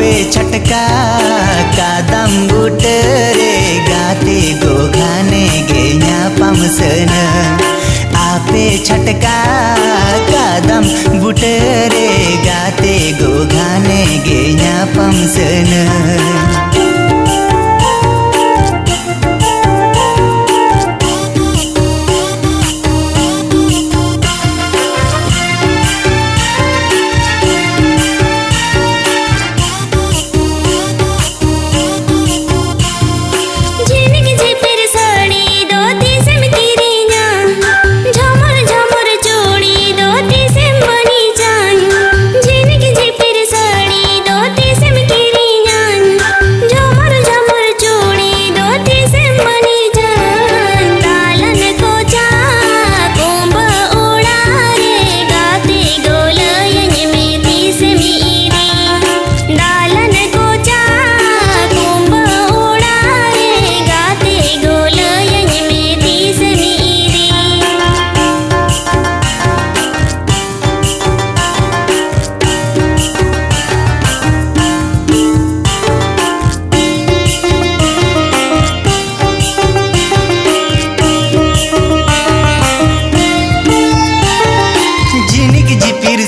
आपे छटका कादम बुटरे गाते गो घाने गेया पमसन आपे छटका कादम बुटरे गाते गो घाने गेया पमसन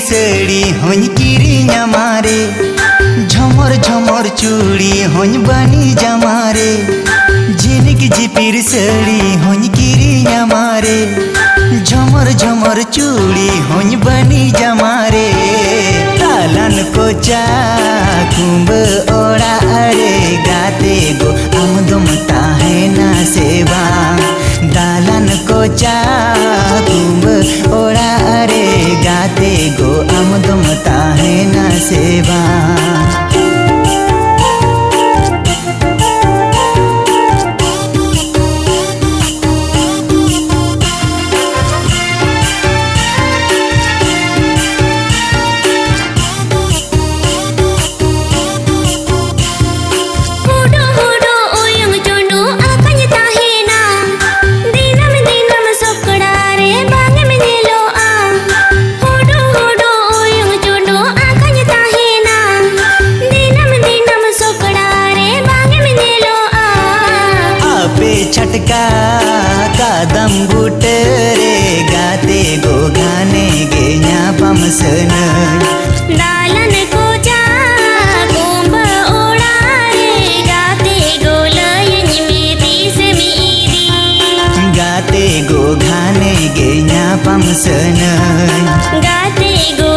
सड़ी होन किरी मारे झमर झमर चूड़ी होन बनी जमारे झिनिक झिपिर सड़ी होन किरी मारे झमर झमर चूड़ी होन बनी जमारे तालन को चा कुंभ ओड़ा अरे गाते गो आमदम ताहे ना सेवा दालन को चा कुंभ ओड़ा अरे गाते गो आमदम ताहे ना सेवा छटका कादम बुटरे गाते गो घाने गेया पमसन दालन को चा कुंभ ओड़ा रे गाते गो लयन में तीस मीरी गाते गो घाने गेया पमसन गाते गो